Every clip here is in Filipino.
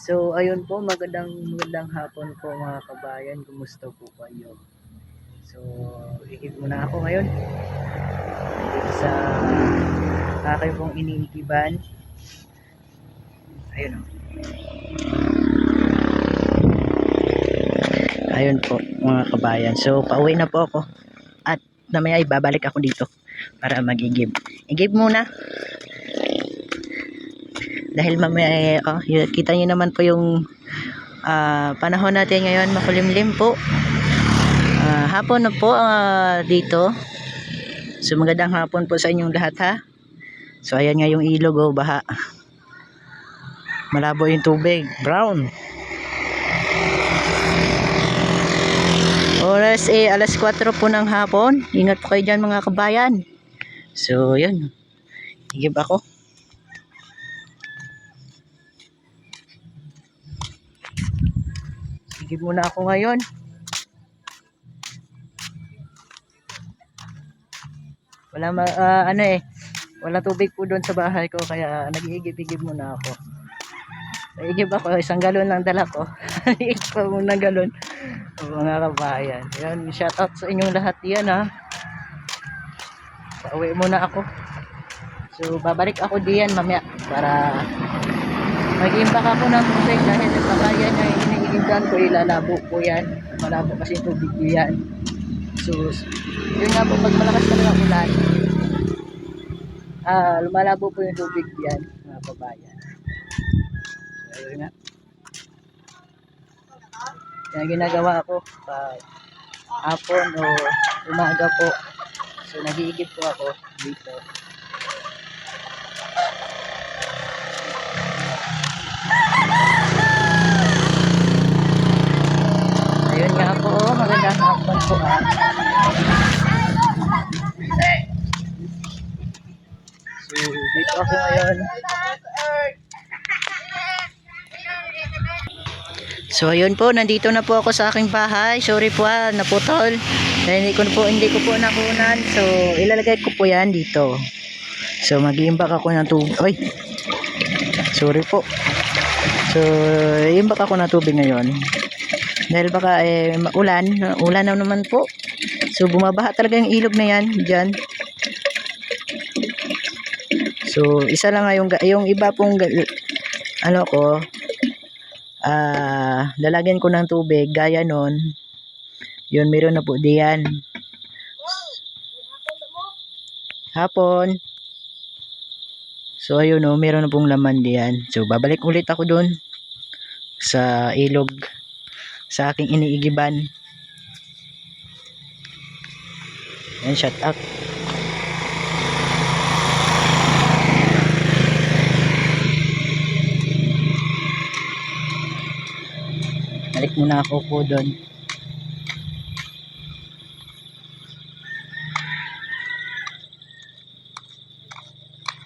So ayun po, magandang hapon po mga kabayan. Kumusta po kayo? So ikip muna ako ngayon dito sa aking pong iniikiban. Ayun o. Ayun po mga kabayan. So pauwi na po ako. At namaya ibabalik ako dito para mag-igib. Igib muna. Dahil mamaya, kita nyo naman po yung panahon natin ngayon, makulimlim po. Hapon na po dito. So magandang hapon po sa inyong lahat ha. So ayan nga yung ilog baha. Malabo yung tubig, brown. Oras alas 4 po ng hapon. Ingat po kayo dyan mga kabayan. So yun, igib ako. Igib muna ako ngayon. Wala tubig po doon sa bahay ko, kaya nag-iigib-igib muna ako. Igib ako, isang galon lang dala ko. Igib pa muna galon. Mga kabayan, yan, shoutout sa inyong lahat yan ha. Pauwi muna ako. So babalik ako diyan mamaya para mag-imbak ako ng tubig, dahil yung pakayan na iniigiban ko, ilalabo po yan. Malabo kasi tubig yan. So yun nga po, pag malakas talaga ulan, lumalabo po yung tubig yan mga kabayan. So ayun nga, yan ginagawa ko pag hapon o umaga po. So nag-iigib po ako dito. Ayun nga po, magandang hapon po ha. So dito ako ngayon. So ayun po, nandito na po ako sa aking bahay. Sorry po naputol. Dahil hindi ko po nakunan. So ilalagay ko po yan dito. So mag-iimbak ako ng tubig. Oy, sorry po. So iimbak ako ng tubig ngayon. Dahil baka ulan na naman po. So bumabaha talaga yung ilog na yan dyan. So isa lang nga yung iba pong lalagyan ko ng tubig gaya nun, yun meron na po diyan. Hapon. So ayun meron na pong laman diyan. So babalik ulit ako dun sa ilog sa aking iniigiban. Yan, shout out. Balik muna ako po doon.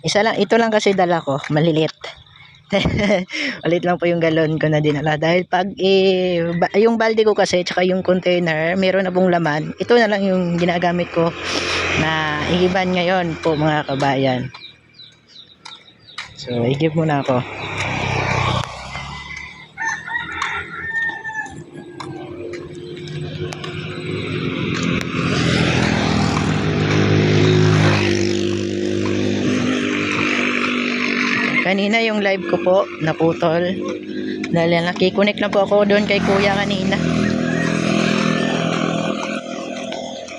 Ito lang kasi dala ko, maliliit. Ulit lang po yung galon ko na dinala. Dahil pag yung balde ko kasi, tsaka yung container, meron na pong laman. Ito na lang yung ginagamit ko na igiban ngayon po mga kabayan. So, igib muna ako. Kanina yung live ko po naputol dahil nakikonek na po ako doon kay kuya kanina.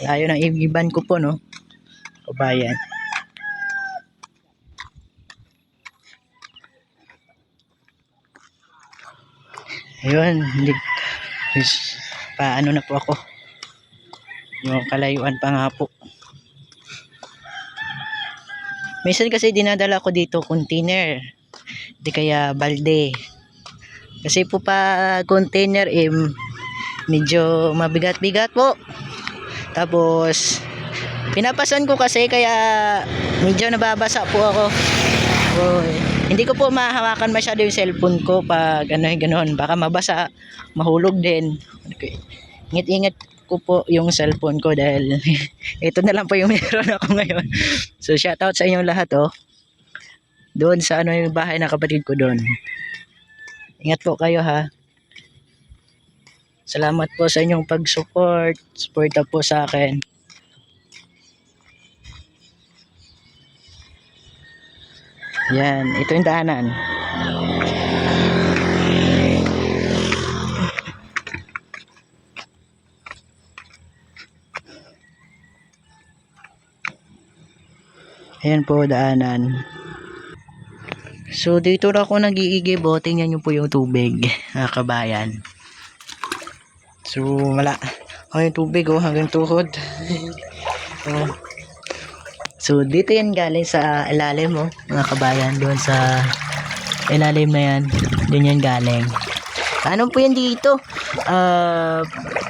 Layo ng igiban ko po kabayan. Ayun, paano na po ako, yung kalayuan pa nga po. Minsan kasi dinadala ko dito container, di kaya balde. Kasi po pa container medyo mabigat-bigat po. Tapos pinapasan ko kasi, kaya medyo nababasa po ako. Hindi ko po mahawakan masyado yung cellphone ko pag gano'n. Baka mabasa, mahulog din. Okay. Ingat-ingat ko po yung cellphone ko dahil ito na lang po yung meron ako ngayon. So shoutout sa inyong lahat doon sa yung bahay ng kapatid ko doon. Ingat po kayo ha. Salamat po sa inyong pag-support. Suporta po sa akin. Yan, ito yung daanan. Ayan po daanan. So dito na ako nag-iigibo. Tingnan nyo po yung tubig, mga kabayan. So wala. Yung tubig hanggang tuhod. So dito yan galing sa ilalim mga kabayan. Doon sa ilalim na yan. Doon yan galing. Ano po yan dito?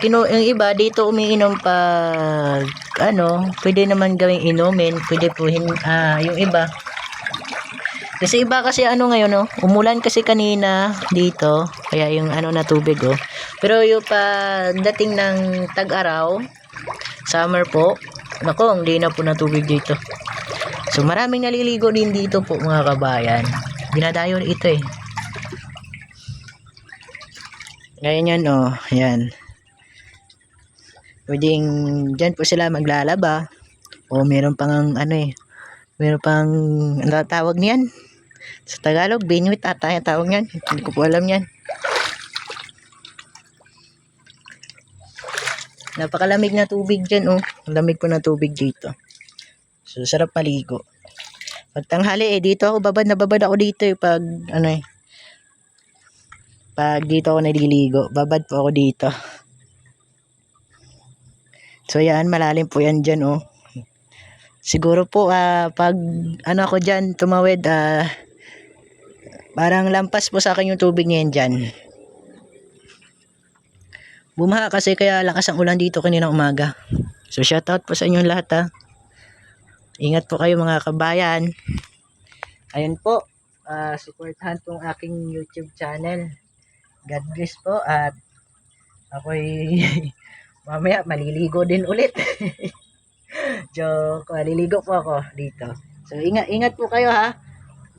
Yung iba dito umiinom pag pwede naman gawing inumin. Pwede po yung iba. Kasi iba kasi ngayon umulan kasi kanina dito. Kaya yung na tubig Pero yung dating ng tag-araw, summer po, nako, hindi na po na tubig dito. So maraming naliligo din dito po mga kabayan. Dinadayo ito Ngayon yan yan. Pwedeng dyan po sila maglalaba. O meron pang meron pang tawag niyan. Sa Tagalog, binuit ata yung tawag niyan. Hindi ko po alam yan. Napakalamig na tubig dyan Lamig po na tubig dito. So sarap maligo. Pag tanghali dito ako babad ako dito pag pag dito ako naliligo, babad po ako dito. So yan, malalim po yan dyan Siguro po pag ako dyan tumawid, parang lampas po sa akin yung tubig ngayon dyan. Bumaha kasi kaya lakas ang ulan dito kanina umaga. So shoutout po sa inyong lahat Ingat po kayo mga kabayan. Ayun po, supportahan po ang aking YouTube channel. God bless po at ako'y mamaya maliligo din ulit. Joke, maliligo po ako dito. So ingat po kayo ha.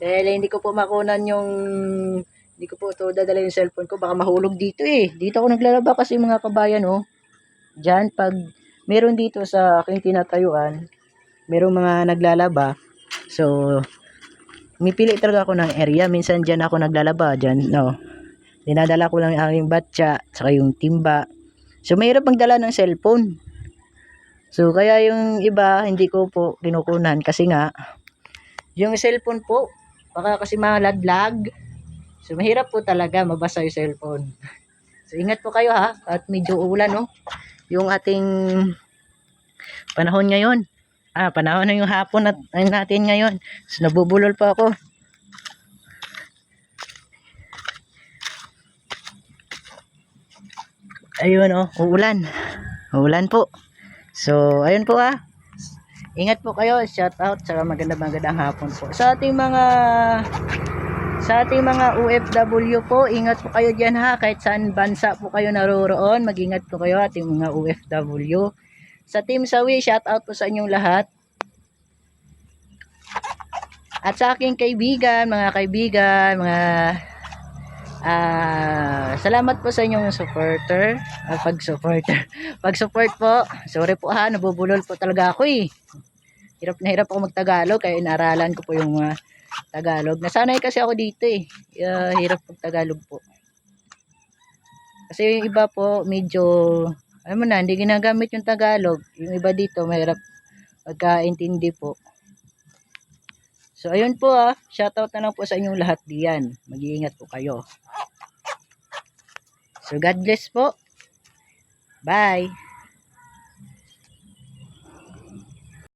Dahil hindi ko po makunan hindi ko po ito dadala yung cellphone ko. Baka mahulog dito Dito ako naglalaba kasi mga kabayan Diyan pag meron dito sa aking tinatayuan, merong mga naglalaba. So mipili talaga ako ng area. Minsan diyan ako naglalaba. Diyan dinadala ko lang yung aking batya saka yung timba. So mahirap magdala ng cellphone. So kaya yung iba hindi ko po kinukunan kasi nga yung cellphone po baka kasi malaglag. So mahirap po talaga mabasa yung cellphone. So ingat po kayo ha. At medyo ulan yung ating panahon ngayon. Panahon na yung hapon natin ngayon. So nabubulol pa ako. Ayun uulan. Uulan po. So ayun po Ingat po kayo. Shout out sa magandang hapon po. Sa ating mga OFW po, ingat po kayo diyan ha. Kahit saan bansa po kayo naroroon, mag-ingat po kayo ating mga OFW. Sa Team Sawi, shout out po sa inyong lahat. At sa aking kaibigan, mga salamat po sa inyong pag-support po. Sorry po nabubulol po talaga ako Hirap na hirap ako mag-Tagalog kaya inaralan ko po yung Tagalog. Nasanay kasi ako dito hirap mag-Tagalog po. Kasi yung iba po medyo hindi ginagamit yung Tagalog. Yung iba dito mahirap magkaintindi po. So ayun po shoutout na lang po sa inyong lahat diyan. Mag-iingat po kayo. So God bless po. Bye.